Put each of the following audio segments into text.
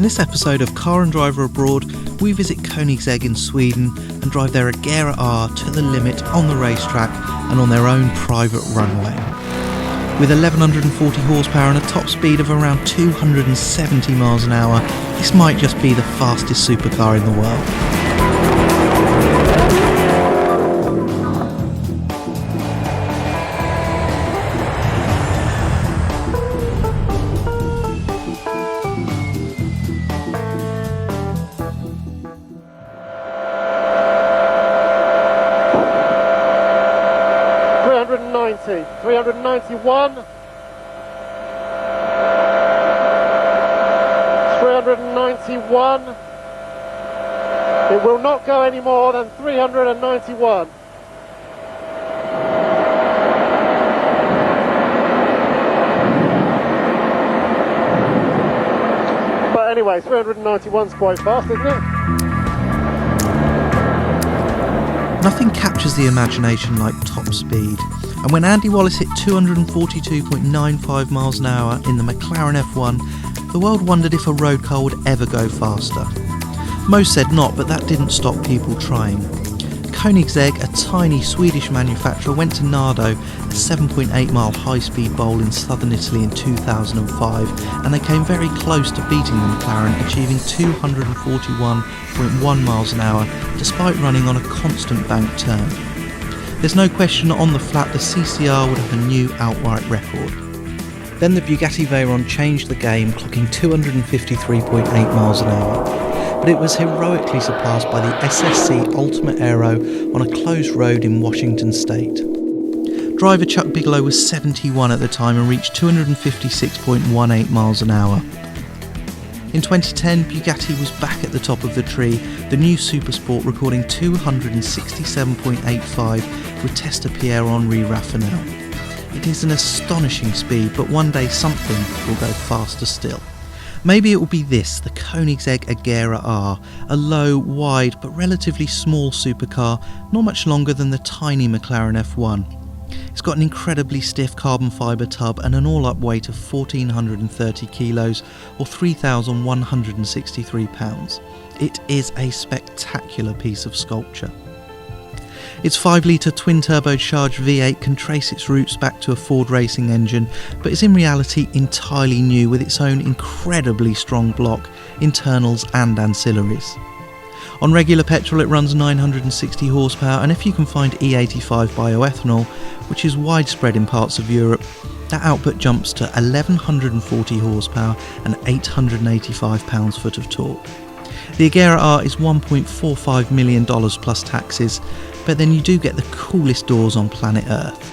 In this episode of Car and Driver Abroad, we visit Koenigsegg in Sweden and drive their Agera R to the limit on the racetrack and on their own private runway. With 1140 horsepower and a top speed of around 270 miles an hour, this might just be the fastest supercar in the world. .390, 391, 391. It will not go any more than 391. But anyway, 391 is quite fast, isn't it? Nothing captures the imagination like top speed, and when Andy Wallace hit 242.95 miles an hour in the McLaren F1, the world wondered if a road car would ever go faster. Most said not, but that didn't stop people trying. Koenigsegg, a tiny Swedish manufacturer, went to Nardo, a 7.8 mile high-speed bowl in southern Italy in 2005, and they came very close to beating the McLaren, achieving 241.1 miles an hour, despite running on a constant bank turn. There's no question on the flat the CCR would have a new outright record. Then the Bugatti Veyron changed the game, clocking 253.8 miles an hour. But it was heroically surpassed by the SSC Ultimate Aero on a closed road in Washington State. Driver Chuck Bigelow was 71 at the time and reached 256.18 miles an hour. In 2010, Bugatti was back at the top of the tree, the new Supersport recording 267.85 with Testa Pierre-Henri Raffinel. It is an astonishing speed, but one day something will go faster still. Maybe it will be this, the Koenigsegg Agera R, a low, wide but relatively small supercar, not much longer than the tiny McLaren F1. It's got an incredibly stiff carbon fibre tub and an all-up weight of 1,430 kilos or 3,163 pounds. It is a spectacular piece of sculpture. Its 5-litre twin-turbocharged V8 can trace its roots back to a Ford racing engine, but is in reality entirely new with its own incredibly strong block, internals and ancillaries. On regular petrol it runs 960 horsepower, and if you can find E85 bioethanol, which is widespread in parts of Europe, that output jumps to 1,140 horsepower and 885 pounds-foot of torque. The Agera R is $1.45 million plus taxes, but then you do get the coolest doors on planet Earth.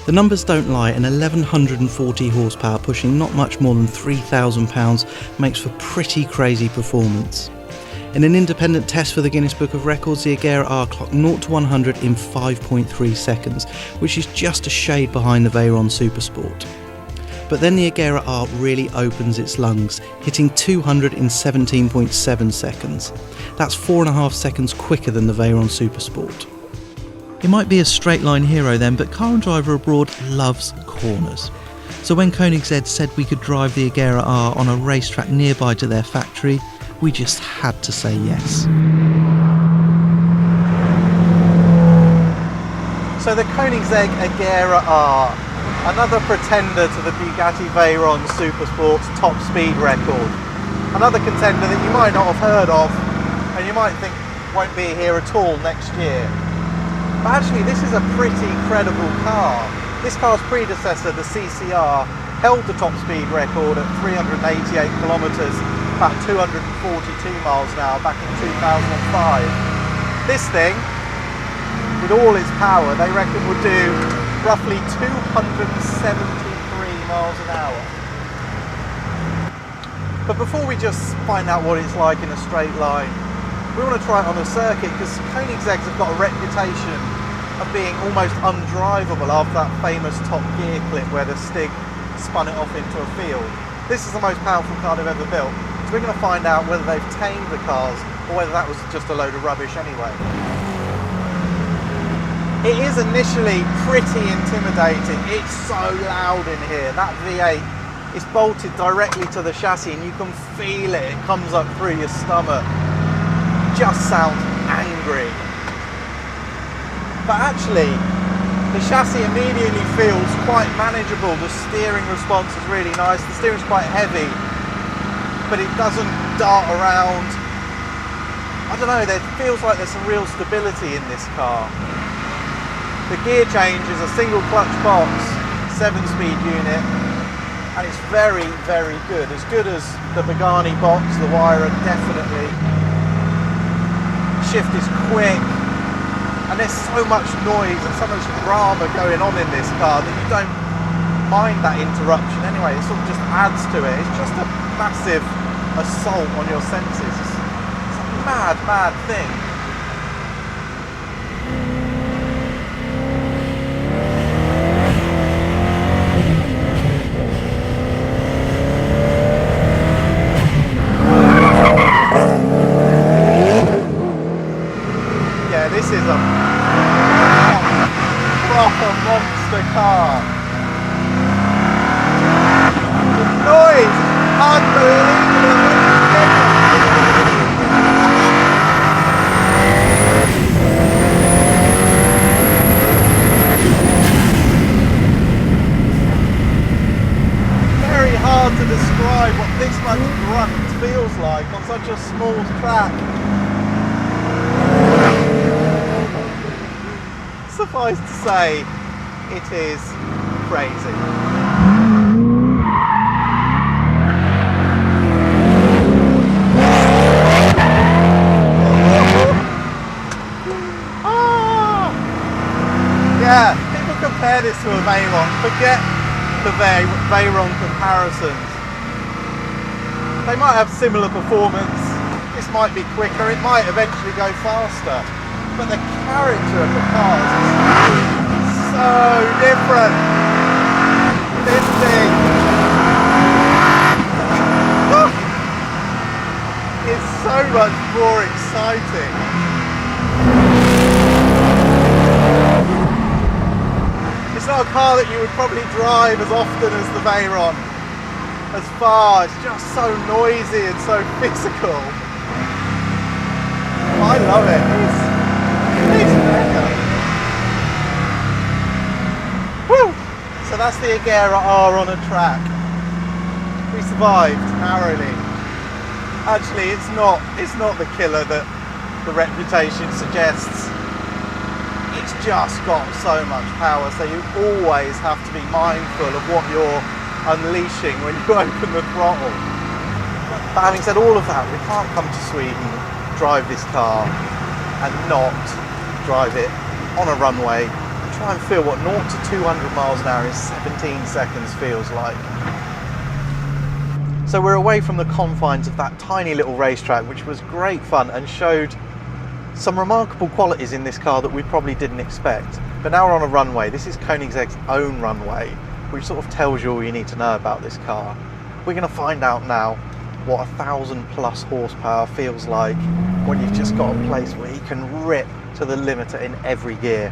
The numbers don't lie, and 1,140 horsepower pushing not much more than 3,000 pounds makes for pretty crazy performance. In an independent test for the Guinness Book of Records, the Agera R clocked 0 to 100 in 5.3 seconds, which is just a shade behind the Veyron Supersport. But then the Agera R really opens its lungs, hitting 200 in 17.7 seconds. That's 4.5 seconds quicker than the Veyron Supersport. It might be a straight line hero then, but Car and Driver Abroad loves corners. So when Koenigsegg said we could drive the Agera R on a racetrack nearby to their factory, we just had to say yes. So the Koenigsegg Agera R, another pretender to the Bugatti Veyron Supersport's top speed record. Another contender that you might not have heard of and you might think won't be here at all next year. But actually this is a pretty credible car. This car's predecessor, the CCR, held the top speed record at 388 kilometres at 242 miles an hour back in 2005. This thing, with all its power, they reckon would do roughly 273 miles an hour. But before we just find out what it's like in a straight line, we want to try it on a circuit, because Koenigseggs have got a reputation of being almost undrivable after that famous Top Gear clip where the Stig spun it off into a field. This is the most powerful car they've ever built, so we're going to find out whether they've tamed the cars or whether that was just a load of rubbish anyway. It is initially pretty intimidating. It's so loud in here. That V8 It's bolted directly to the chassis and you can feel it. It comes up through your stomach. Just sounds angry. But actually, the chassis immediately feels quite manageable. The steering response is really nice. The steering's quite heavy, but it doesn't dart around. I don't know, there feels like there's some real stability in this car. The gear change is a single clutch box, 7-speed unit, and it's very, very good. As good as the Bugatti box, the Veyron, definitely. Shift is quick. And there's so much noise and so much drama going on in this car that you don't mind that interruption anyway. It sort of just adds to it. It's just a massive assault on your senses. It's a mad, mad thing. Yeah, this is a proper monster car. The noise, unbelievable. Very hard to describe what this much grunt feels like on such a small track. Suffice to say, it is crazy. Yeah, people compare this to a Veyron. Forget the Veyron comparisons. They might have similar performance. This might be quicker. It might eventually go faster. But the character of the cars is so different. This thing is so much more exciting. It's not a car that you would probably drive as often as the Veyron, as far. It's just so noisy and so physical. I love it. It's mega. Woo! So that's the Agera R on a track. We survived narrowly. Actually, it's not the killer that the reputation suggests. It's just got so much power, so you always have to be mindful of what you're unleashing when you open the throttle. But having said all of that, we can't come to Sweden, drive this car and not drive it on a runway, try and feel what 0 to 200 miles an hour in 17 seconds feels like. So we're away from the confines of that tiny little racetrack, which was great fun and showed some remarkable qualities in this car that we probably didn't expect. But now we're on a runway. This is Koenigsegg's own runway, which sort of tells you all you need to know about this car. We're going to find out now what 1,000+ horsepower feels like when you've just got a place where you can rip to the limiter in every gear.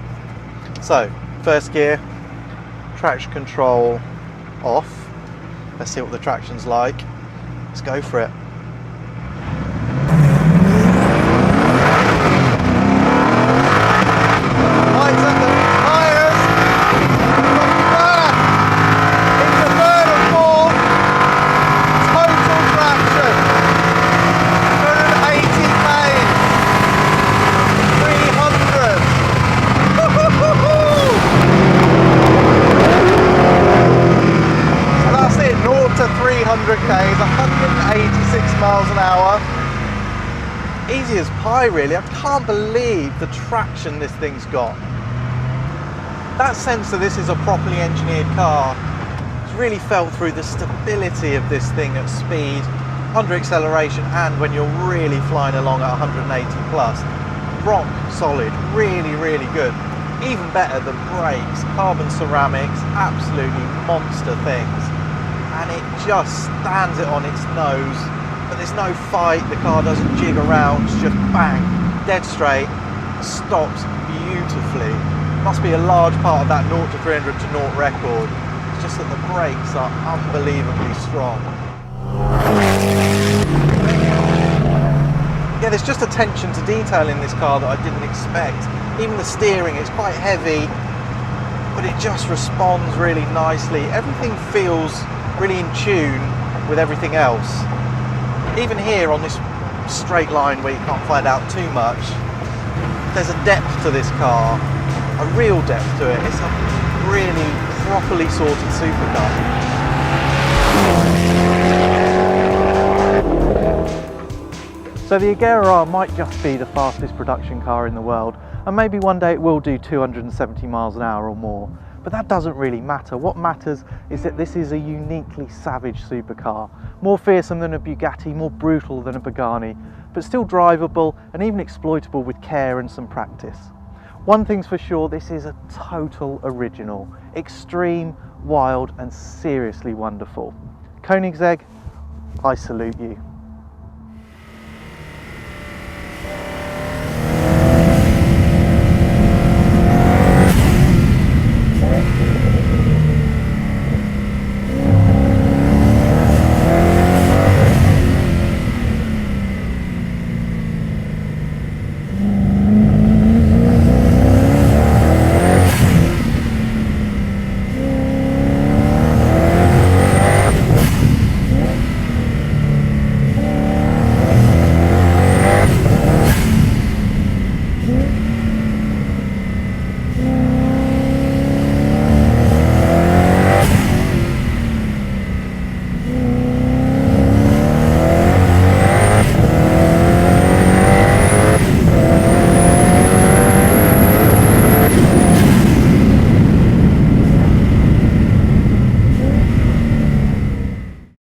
So, first gear, traction control off. Let's see what the traction's like. Let's go for it. Lights up the tyres. Back. Into third and fourth. Total traction. 280 k's. 300. So that's it. 0 to 300 k's. 186 miles an hour. Easy as pie, really. I can't believe the traction this thing's got. That sense that this is a properly engineered car is really felt through the stability of this thing at speed, under acceleration, and when you're really flying along at 180 plus. Rock solid, really, really good. Even better, the brakes, carbon ceramics, absolutely monster things. And it just stands it on its nose. But there's no fight, the car doesn't jig around, it's just bang, dead straight, stops beautifully. Must be a large part of that 0 to 300 to 0 record. It's just that the brakes are unbelievably strong. Yeah, there's just attention to detail in this car that I didn't expect. Even the steering, it's quite heavy, but it just responds really nicely. Everything feels really in tune with everything else. Even here on this straight line where you can't find out too much, there's a depth to this car, a real depth to it. It's a really properly sorted supercar. So the Agera R might just be the fastest production car in the world, and maybe one day it will do 270 miles an hour or more, but that doesn't really matter. What matters is that this is a uniquely savage supercar, more fearsome than a Bugatti, more brutal than a Bugatti, but still drivable and even exploitable with care and some practice. One thing's for sure, this is a total original, extreme, wild and seriously wonderful. Koenigsegg, I salute you.